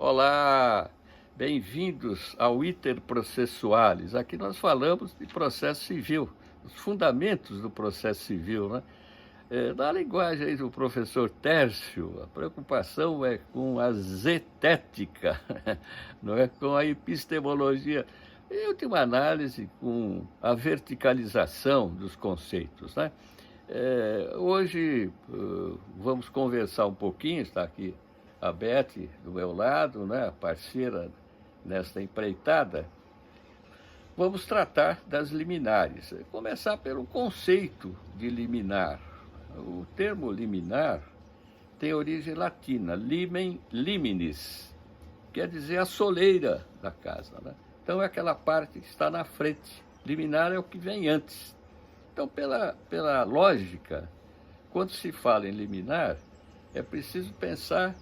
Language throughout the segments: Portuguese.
Olá, bem-vindos ao Iter Processualis. Aqui nós falamos de processo civil, os fundamentos do processo civil, né? Na linguagem aí do professor Tércio, a preocupação é com a zetética, não é com a epistemologia. Em última análise, com a verticalização dos conceitos, né? Hoje vamos conversar um pouquinho, está aqui a Beth do meu lado, né, a parceira nesta empreitada. Vamos tratar das liminares. Começar pelo conceito de liminar. O termo liminar tem origem latina, limen, liminis, quer dizer a soleira da casa, né? Então é aquela parte que está na frente. Liminar é o que vem antes. Então, pela lógica, quando se fala em liminar, é preciso pensar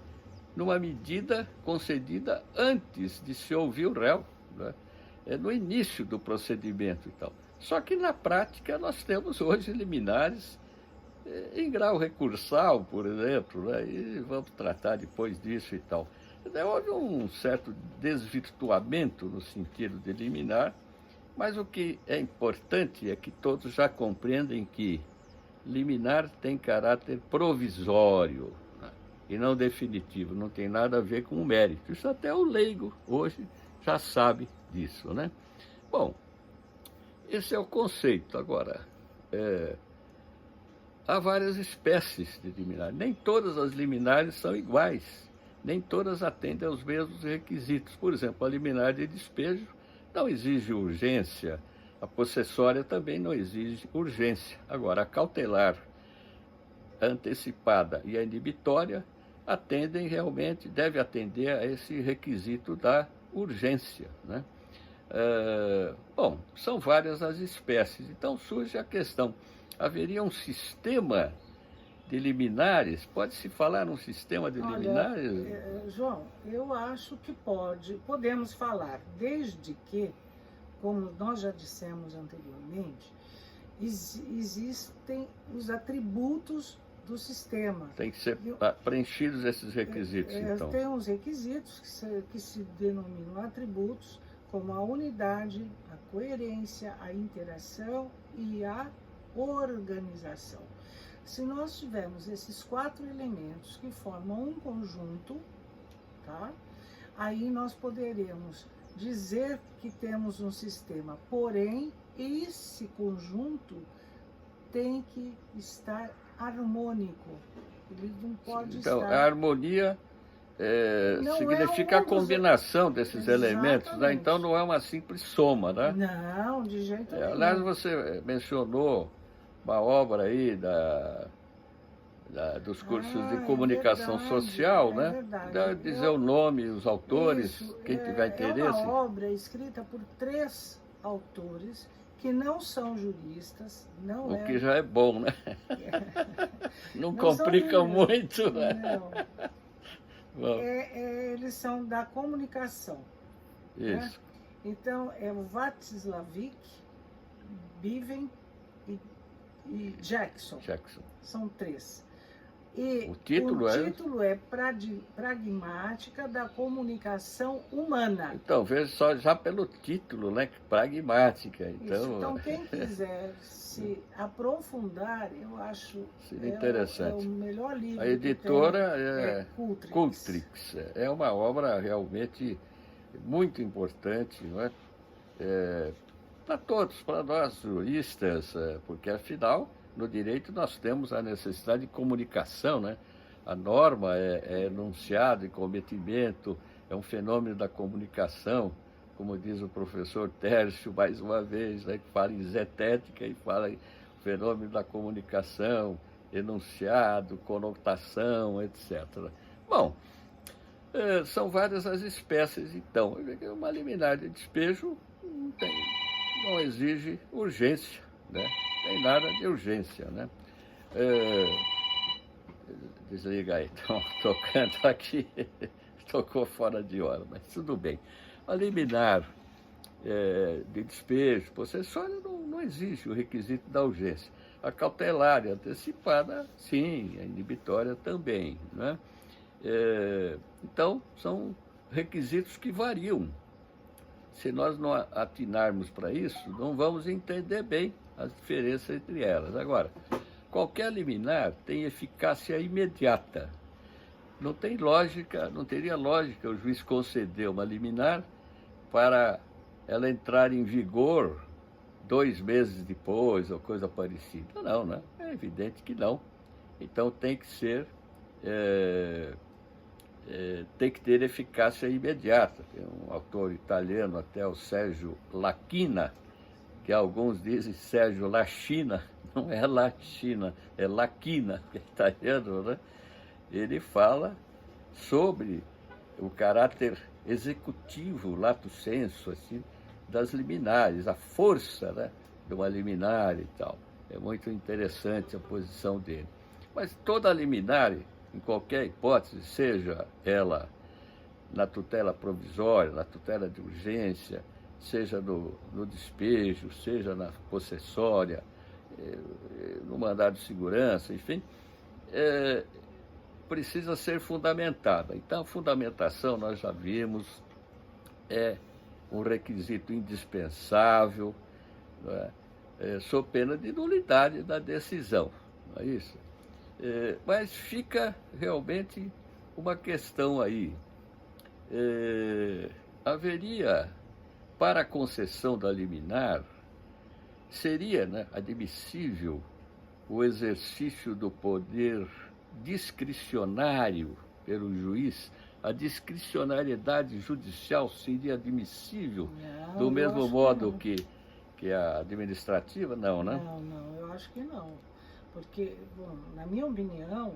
numa medida concedida antes de se ouvir o réu, né? É no início do procedimento e tal. Só que na prática nós temos hoje liminares em grau recursal, por exemplo, né? E vamos tratar depois disso e tal. Houve um certo desvirtuamento no sentido de liminar, mas o que é importante é que todos já compreendem que liminar tem caráter provisório, né? E não definitivo, não tem nada a ver com o mérito. Isso até o leigo hoje já sabe disso, né? Bom, esse é o conceito. Agora, há várias espécies de liminar. Nem todas as liminares são iguais, nem todas atendem aos mesmos requisitos. Por exemplo, a liminar de despejo não exige urgência, a possessória também não exige urgência. Agora, a cautelar, a antecipada e a inibitória atendem realmente, deve atender a esse requisito da urgência, né? Bom, são várias as espécies, então surge a questão, haveria um sistema de liminares? Pode-se falar num sistema de liminares? João, eu acho que podemos falar, desde que, como nós já dissemos anteriormente, existem os atributos do sistema. Tem que ser preenchidos esses requisitos, então. Tem uns requisitos que se denominam atributos, como a unidade, a coerência, a interação e a organização. Se nós tivermos esses 4 elementos que formam um conjunto, tá? Aí nós poderemos dizer que temos um sistema, porém, esse conjunto tem que estar harmônico. Ele não pode então, estar... a harmonia significa a combinação desses elementos, né? Então não é uma simples soma, né? Não, de jeito nenhum. Aliás, você mencionou uma obra aí dos cursos de comunicação social, né? Verdade. Dizer o nome, os autores, Isso, quem tiver interesse. É uma obra escrita por 3 autores que não são juristas, o que já é bom, né? Não complica muito, né? Não. Eles são da comunicação. Isso. Né? Então, é o Václavic, Biven e Jackson. São 3. E o título é Pragmática da Comunicação Humana. Então, veja só, já pelo título, né? Pragmática. Então quem quiser se aprofundar, eu acho seria interessante. É o melhor livro. A editora é Cultrix. É uma obra realmente muito importante, não é? Para todos, para nós juristas, porque afinal, no direito nós temos a necessidade de comunicação, né? A norma é enunciado e cometimento, é um fenômeno da comunicação, como diz o professor Tércio, mais uma vez, né? Que fala em zetética e fala em fenômeno da comunicação, enunciado, conotação, etc. Bom, são várias as espécies, então. Uma liminar de despejo não exige urgência, né? Tem nada de urgência, né? Desliga aí, estão tocando aqui, tocou fora de hora, mas tudo bem. A liminar de despejo possessório não exige o requisito da urgência. A cautelar e antecipada, sim, a inibitória também, né? Então, são requisitos que variam. Se nós não atinarmos para isso, não vamos entender bem as diferenças entre elas. Agora, qualquer liminar tem eficácia imediata. Não tem lógica, não teria lógica o juiz conceder uma liminar para ela entrar em vigor 2 meses depois ou coisa parecida. Não, né? É evidente que não. Então tem que ser, tem que ter eficácia imediata. Tem um autor italiano, até o Sérgio Lachina, que alguns dizem Sérgio Lachina, não é Lachina, é Lachina, que é italiano, né? Ele fala sobre o caráter executivo, lato sensu, assim, das liminares, a força, né, de uma liminar e tal. É muito interessante a posição dele. Mas toda liminar, em qualquer hipótese, seja ela na tutela provisória, na tutela de urgência, seja no despejo, seja na possessória, no mandado de segurança, enfim, precisa ser fundamentada. Então, a fundamentação, nós já vimos, é um requisito indispensável, não é? Sob pena de nulidade da decisão, não é isso? Mas fica realmente uma questão aí. Haveria, para a concessão da liminar, seria, né, admissível o exercício do poder discricionário pelo juiz? A discricionariedade judicial seria admissível do mesmo modo que a administrativa? Não, né? Não, eu acho que não. Porque, bom, na minha opinião,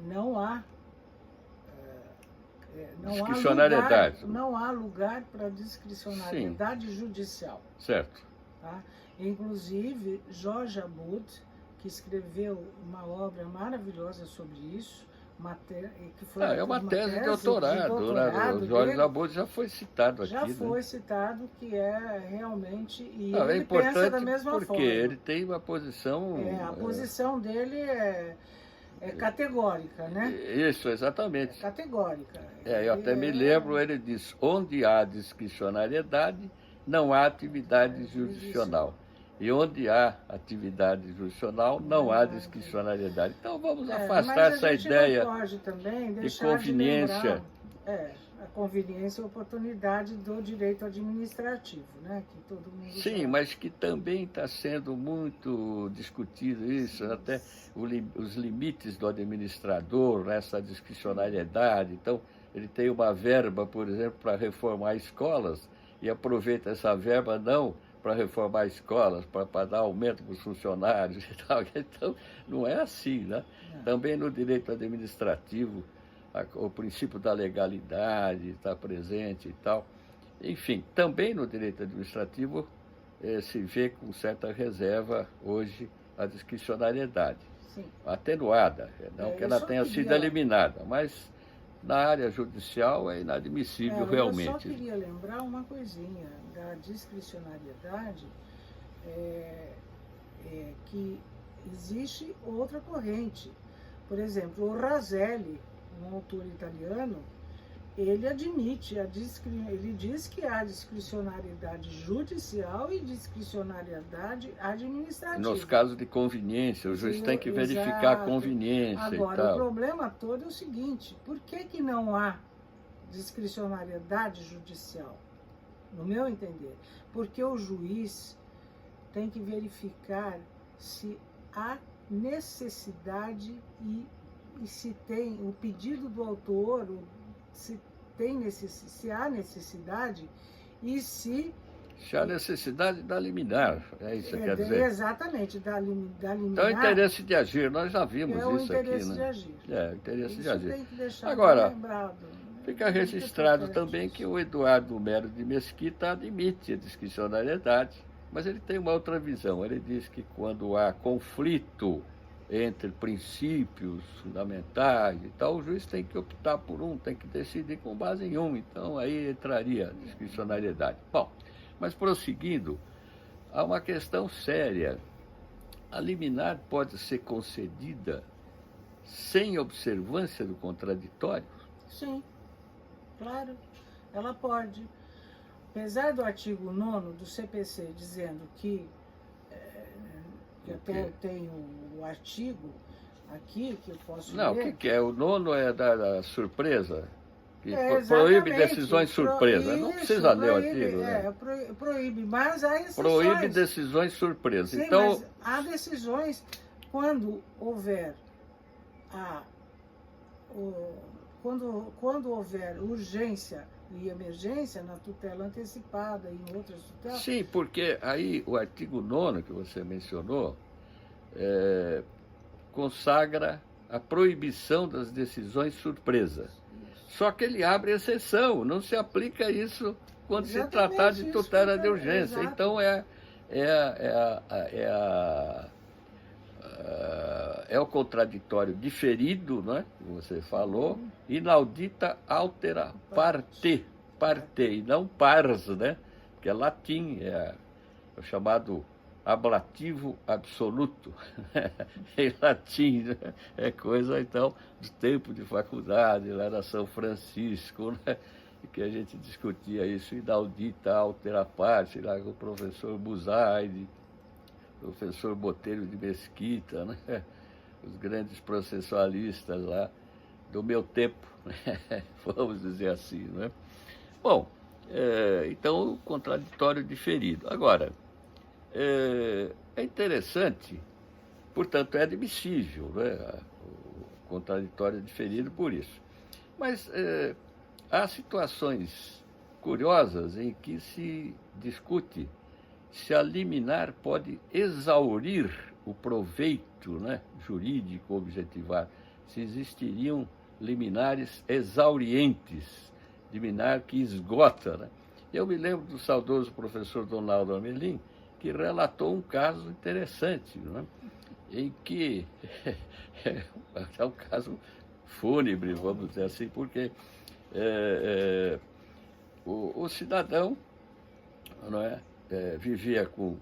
não há discricionariedade. Não há lugar para discricionariedade judicial. Certo. Tá? Inclusive, Jorge Abud, que escreveu uma obra maravilhosa sobre isso, que foi uma tese de doutorado, né? O Jorge Abud já foi citado aqui. Já foi citado, que é realmente... E é ele importante pensa da mesma porque forma. Ele tem uma posição... A posição dele é categórica, né? Isso, exatamente. É categórica. Eu até me lembro, ele diz, onde há discricionariedade, não há atividade jurisdicional. E onde há atividade jurisdicional, não há discricionariedade. Então vamos afastar essa ideia de conveniência. A conveniência e a oportunidade do direito administrativo, né? Que todo mundo Sim, mas que também está sendo muito discutido isso, até os limites do administrador, nessa discricionariedade. Então, ele tem uma verba, por exemplo, para reformar escolas, e aproveita essa verba não para reformar escolas, para dar aumento para os funcionários e tal. Então, não é assim, né? Não. Também no direito administrativo, o princípio da legalidade está presente e tal. Enfim, também no direito administrativo se vê com certa reserva hoje a discricionariedade. Sim. Atenuada, não que ela tenha sido eliminada, mas na área judicial é inadmissível realmente. Eu só queria lembrar uma coisinha da discricionariedade, que existe outra corrente. Por exemplo, o Raselli, um autor italiano, ele admite, ele diz que há discricionariedade judicial e discricionariedade administrativa. Nos casos de conveniência, o juiz tem que verificar a conveniência. Agora, e tal. O problema todo é o seguinte: por que não há discricionariedade judicial? No meu entender, porque o juiz tem que verificar se há necessidade e se tem o pedido do autor, se há necessidade e se há necessidade da liminar, é isso que quer dizer? Exatamente, da liminar. Então, o interesse de agir, nós já vimos isso aqui, né? É o interesse de agir. O interesse de agir. Tem que deixar agora, lembrado. Fica registrado também que o Eduardo Melo de Mesquita admite a discricionariedade, mas ele tem uma outra visão. Ele diz que quando há conflito entre princípios fundamentais e tal, o juiz tem que optar por um, tem que decidir com base em um. Então, aí entraria a discricionariedade. Bom, mas prosseguindo, há uma questão séria. A liminar pode ser concedida sem observância do contraditório? Sim, claro, ela pode. Apesar do artigo 9º do CPC dizendo que, que até tem o artigo aqui que eu posso Não, o ler. que é? O 9º é da surpresa, que proíbe Exatamente, decisões surpresa. Não precisa ler o artigo, né? Proíbe, mas há exceções. Proíbe decisões surpresa. Sim, então, mas há decisões quando houver quando houver urgência e emergência na tutela antecipada e em outras tutelas. Sim, porque aí o artigo 9º que você mencionou consagra a proibição das decisões surpresa. Só que ele abre exceção, não se aplica isso quando se tratar de tutela de urgência. Exato. Então é o contraditório diferido, né, que você falou, inaudita altera parte, e não pars, né, que é latim, é o chamado ablativo absoluto, em latim, né? É coisa, então, do tempo de faculdade, lá na São Francisco, né? Que a gente discutia isso, inaudita altera parte, lá com o professor Buzaide, professor Botelho de Mesquita, né? Os grandes processualistas lá do meu tempo, né? Vamos dizer assim, né? Bom, então, o contraditório diferido. Agora, é interessante, portanto, é admissível, né? O contraditório diferido por isso. Mas há situações curiosas em que se discute se a liminar pode exaurir o proveito, né, jurídico objetivado, se existiriam liminares exaurientes, liminar que esgota, né? Eu me lembro do saudoso professor Donaldo Amelim, que relatou um caso interessante, né, em que é um caso fúnebre, vamos dizer assim, porque o cidadão, não é, vivia com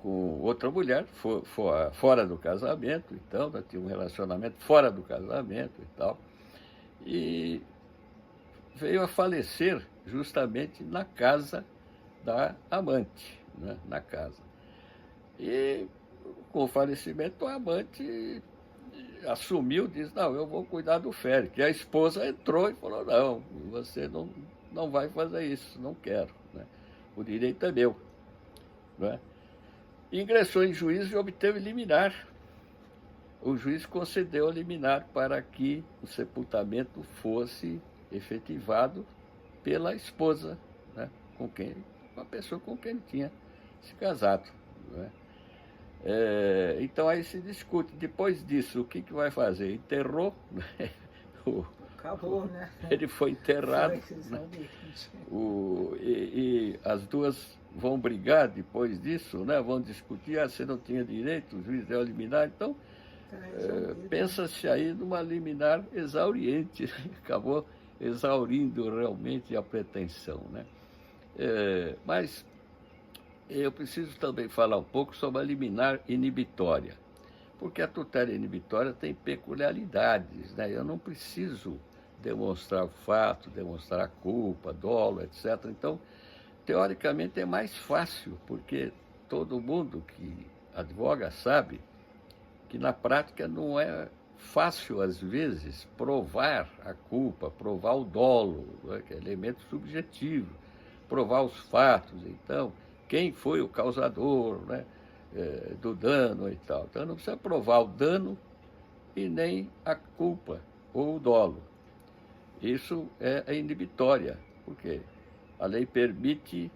outra mulher, fora do casamento, então, né, tinha um relacionamento fora do casamento e tal, e veio a falecer justamente na casa da amante, né, na casa. E com o falecimento, o amante assumiu, disse, não, eu vou cuidar do Félix. E a esposa entrou e falou, não, você não vai fazer isso, não quero, né? O direito é meu, né? Ingressou em juízo e obteve liminar. O juiz concedeu a liminar para que o sepultamento fosse efetivado pela esposa, né? Com a pessoa com quem ele tinha se casado, né? Então aí se discute, depois disso, o que vai fazer? Enterrou, né? Acabou, né? Ele foi enterrado, né? E as duas vão brigar depois disso, né? Vão discutir, você não tinha direito, o juiz deu a liminar, então pensa-se aí numa liminar exauriente, acabou exaurindo realmente a pretensão, né? Mas eu preciso também falar um pouco sobre a liminar inibitória, porque a tutela inibitória tem peculiaridades, né? Eu não preciso demonstrar o fato, demonstrar a culpa, dolo, etc. Então, teoricamente é mais fácil, porque todo mundo que advoga sabe que na prática não é fácil, às vezes, provar a culpa, provar o dolo, né, que é elemento subjetivo, provar os fatos, então, quem foi o causador, né, do dano e tal. Então, não precisa provar o dano e nem a culpa ou o dolo. Isso é a inibitória, porque a lei permite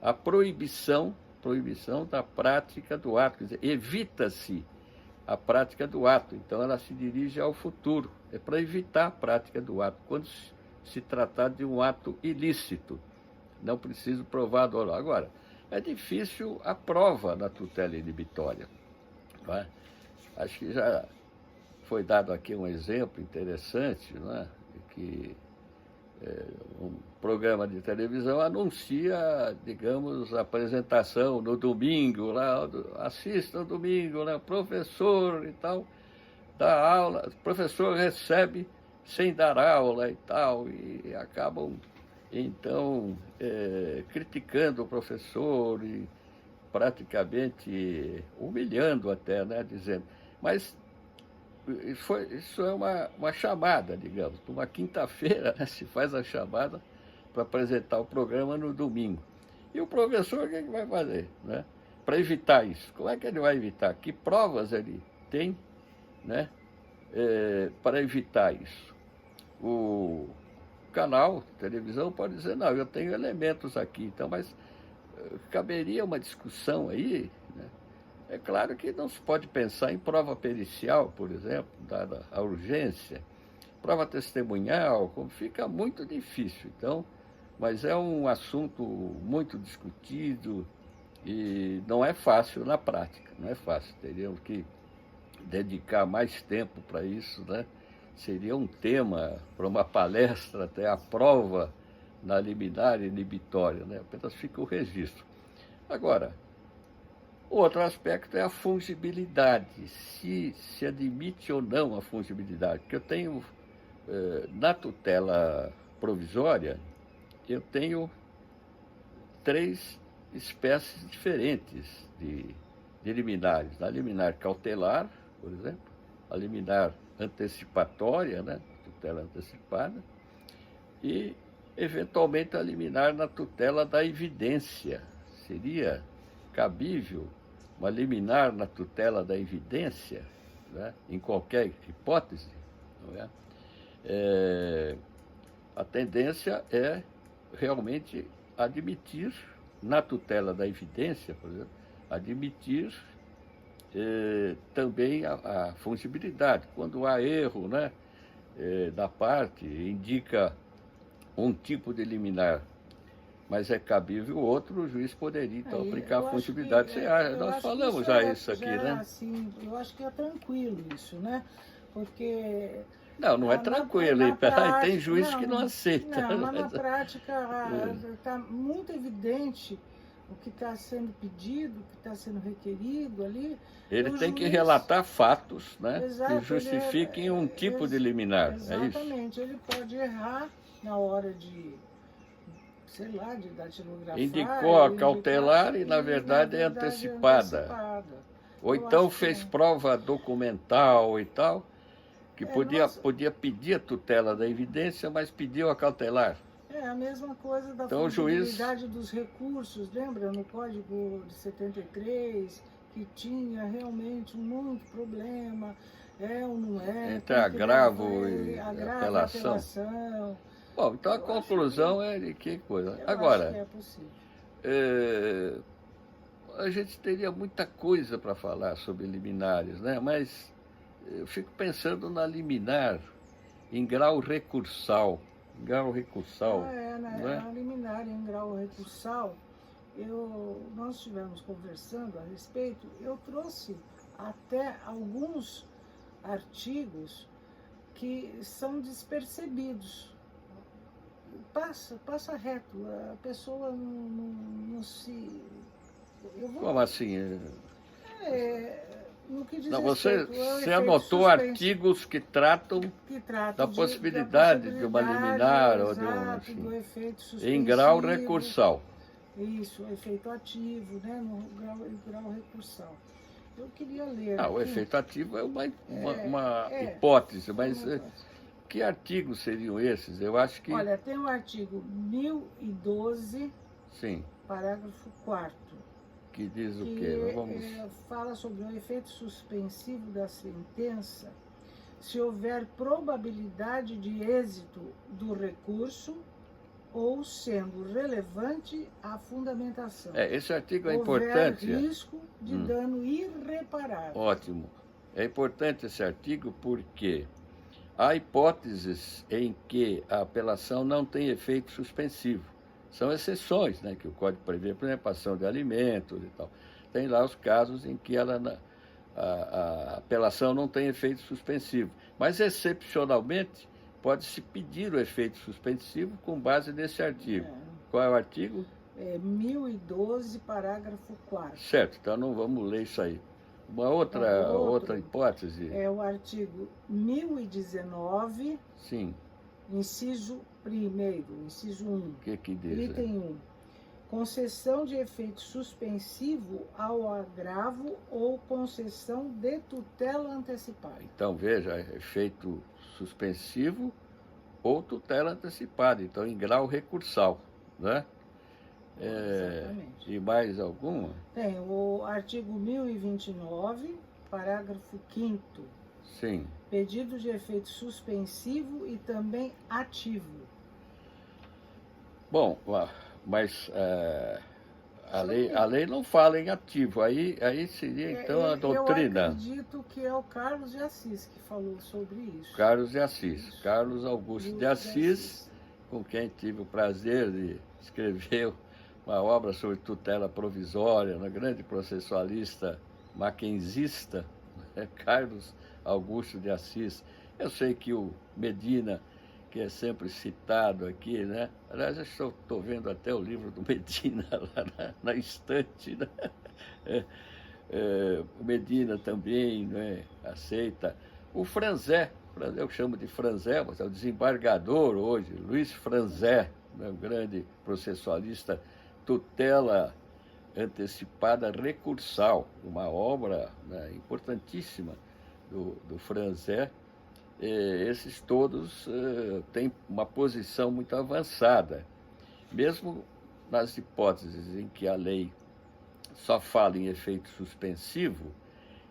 a proibição da prática do ato, quer dizer, evita-se a prática do ato, então ela se dirige ao futuro, é para evitar a prática do ato, quando se tratar de um ato ilícito, não preciso provar dolo. Agora, é difícil a prova na tutela inibitória, não é? Acho que já foi dado aqui um exemplo interessante, não é? Que um programa de televisão anuncia, digamos, a apresentação no domingo, lá, assista no domingo, né, professor e tal, dá aula, o professor recebe sem dar aula e tal, e acabam, então, criticando o professor e praticamente humilhando até, né, dizendo. Mas isso é uma chamada, digamos. Numa quinta-feira, né, se faz a chamada para apresentar o programa no domingo. E o professor, o que ele vai fazer, né? Para evitar isso. Como é que ele vai evitar? Que provas ele tem, né, para evitar isso? O canal de televisão pode dizer, não, eu tenho elementos aqui, então, mas caberia uma discussão aí, né? É claro que não se pode pensar em prova pericial, por exemplo, dada a urgência, prova testemunhal, como fica muito difícil. Então, mas é um assunto muito discutido e não é fácil na prática, não é fácil. Teríamos que dedicar mais tempo para isso, né? Seria um tema para uma palestra, até a prova na liminar inibitória, né? Apenas fica o registro. Agora, outro aspecto é a fungibilidade, se admite ou não a fungibilidade, porque eu tenho, na tutela provisória, eu tenho 3 espécies diferentes de liminares. A liminar cautelar, por exemplo, a liminar antecipatória, né, tutela antecipada, e, eventualmente, a liminar na tutela da evidência. Seria cabível uma liminar na tutela da evidência, né, em qualquer hipótese, não é? A tendência é realmente admitir, na tutela da evidência, por exemplo, admitir também a fungibilidade. Quando há erro, né, da parte, indica um tipo de liminar, mas é cabível outro, o juiz poderia, então, aplicar a fungibilidade. Nós falamos já isso aqui, né? Assim, eu acho que é tranquilo isso, né? Porque... Não é tranquilo, tem juiz que não aceita. Não, mas na prática está muito evidente o que está sendo pedido, o que está sendo requerido ali. Ele tem que relatar fatos, né, que justifiquem um tipo de liminar, exatamente, é isso? Exatamente, ele pode errar na hora de, sei lá, de datilografar. Indicou a cautelar e, na verdade, é antecipada. Ou então fez prova documental e tal, que podia pedir a tutela da evidência, mas pediu a cautelar. É a mesma coisa da então, fungibilidade dos recursos, lembra no Código de 73, que tinha realmente muito problema, ou não é. Entre agravo e apelação. Bom, então a conclusão é de que coisa. Agora, acho que é possível. A gente teria muita coisa para falar sobre liminares, né? Mas eu fico pensando na liminar em grau recursal. Grau recursal. Na liminar em grau recursal, nós estivemos conversando a respeito, eu trouxe até alguns artigos que são despercebidos. Passa reto, a pessoa não se... Como assim? No que diz você anotou artigos que tratam da possibilidade de uma liminar ou de do efeito suspensivo, em grau recursal. Isso, efeito ativo, né, no grau recursal. Eu queria ler. O efeito ativo é uma hipótese, mas que artigos seriam esses? Eu acho que... Olha, tem o artigo 1012, sim, parágrafo 4º. Que diz o quê? Fala sobre o efeito suspensivo da sentença se houver probabilidade de êxito do recurso ou sendo relevante a fundamentação. Esse artigo é importante. Houver risco de dano irreparável. Ótimo. É importante esse artigo porque há hipóteses em que a apelação não tem efeito suspensivo. São exceções, né, que o Código prevê, por exemplo, ação de alimentos e tal. Tem lá os casos em que a apelação não tem efeito suspensivo. Mas, excepcionalmente, pode-se pedir o efeito suspensivo com base nesse artigo. Qual é o artigo? 1012, parágrafo 4º. Certo, então não vamos ler isso aí. Uma outra hipótese? É o artigo 1019, Sim. inciso 1º, inciso 1. O que diz? Item 1. Concessão de efeito suspensivo ao agravo ou concessão de tutela antecipada. Então, veja, efeito suspensivo ou tutela antecipada, então em grau recursal, né? Exatamente. E mais alguma? Tem o artigo 1029, parágrafo 5º. Sim. Pedido de efeito suspensivo e também ativo. Bom, mas a lei não fala em ativo, aí seria então a doutrina. Eu acredito que é o Carlos de Assis que falou sobre isso. Carlos de Assis, Carlos Augusto de Assis, com quem tive o prazer de escrever uma obra sobre tutela provisória, um grande processualista maquenzista, Carlos Augusto de Assis. Eu sei que o Medina, que é sempre citado aqui, né? Aliás, eu estou vendo até o livro do Medina lá na estante, né? O Medina também, né, aceita. O Franzé, eu chamo de Franzé, mas é o desembargador hoje, Luiz Franzé, né, um grande processualista, tutela antecipada recursal, uma obra, né, importantíssima do Franzé. Esses todos têm uma posição muito avançada, mesmo nas hipóteses em que a lei só fala em efeito suspensivo.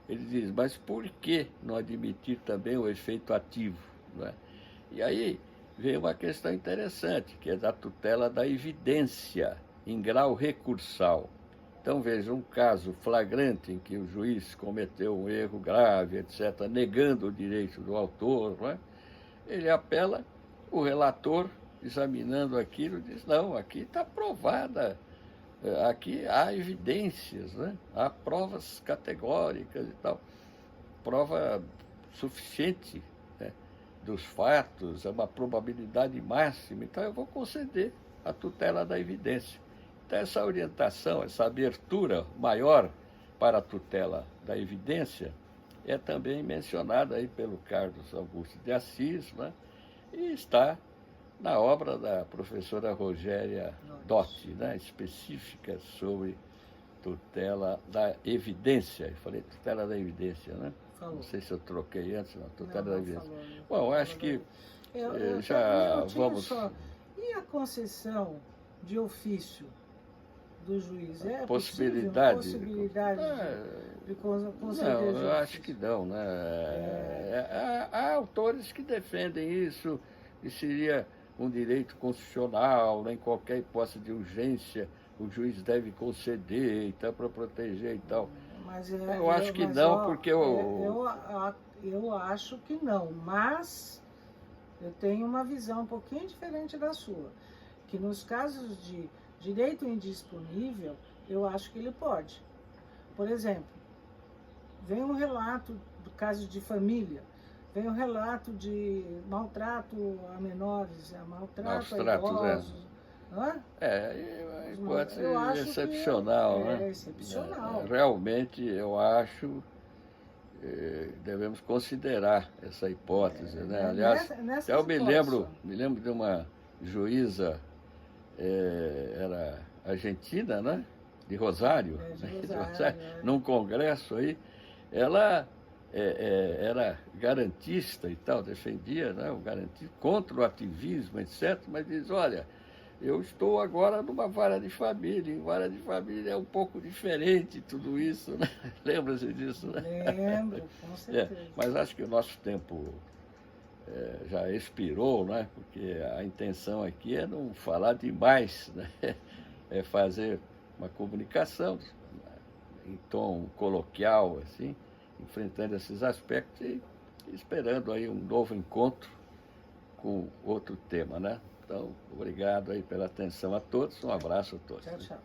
Ele diz, mas por que não admitir também o efeito ativo? Não é? E aí vem uma questão interessante, que é da tutela da evidência em grau recursal. Então, veja, um caso flagrante em que o juiz cometeu um erro grave, etc., negando o direito do autor, não é? Ele apela, o relator, examinando aquilo, diz, não, aqui está provada, aqui há evidências, né? Há provas categóricas e tal, prova suficiente, né, dos fatos, é uma probabilidade máxima, então eu vou conceder a tutela da evidência. Então, essa orientação, essa abertura maior para a tutela da evidência é também mencionada aí pelo Carlos Augusto de Assis, né? E está na obra da professora Rogéria Dotti, né? Específica sobre tutela da evidência. Eu falei tutela da evidência, né? Falou. Não sei se eu troquei antes, não. Tutela da evidência. Falou. Bom, acho que já vamos... Só. E a concessão de ofício do juiz? É possibilidade possibilidade de conceder? Não, eu acho que não, né? Há autores que defendem isso, que seria um direito constitucional, né? Em qualquer hipótese de urgência, o juiz deve conceder e tal, para proteger e tal. Mas eu acho que não, porque eu acho que não, mas eu tenho uma visão um pouquinho diferente da sua, que nos casos de direito indisponível, eu acho que ele pode. Por exemplo, vem um relato do caso de família, vem um relato de maltrato a menores, maltrato a idosos. É hipótese excepcional, né? É excepcional. Realmente, eu acho, devemos considerar essa hipótese, né? Aliás, eu me lembro de uma juíza, era argentina, né? De Rosário, num congresso aí, ela era garantista e tal, defendia, né, o garantismo contra o ativismo, etc., mas diz, olha, eu estou agora numa vara de família, e vara de família é um pouco diferente tudo isso, né? Lembra-se disso, né? Lembro, com certeza. Mas acho que o nosso tempo já expirou, né? Porque a intenção aqui é não falar demais, né? É fazer uma comunicação em tom coloquial, assim, enfrentando esses aspectos e esperando aí um novo encontro com outro tema, né? Então, obrigado aí pela atenção a todos, um abraço a todos. Tchau, tchau.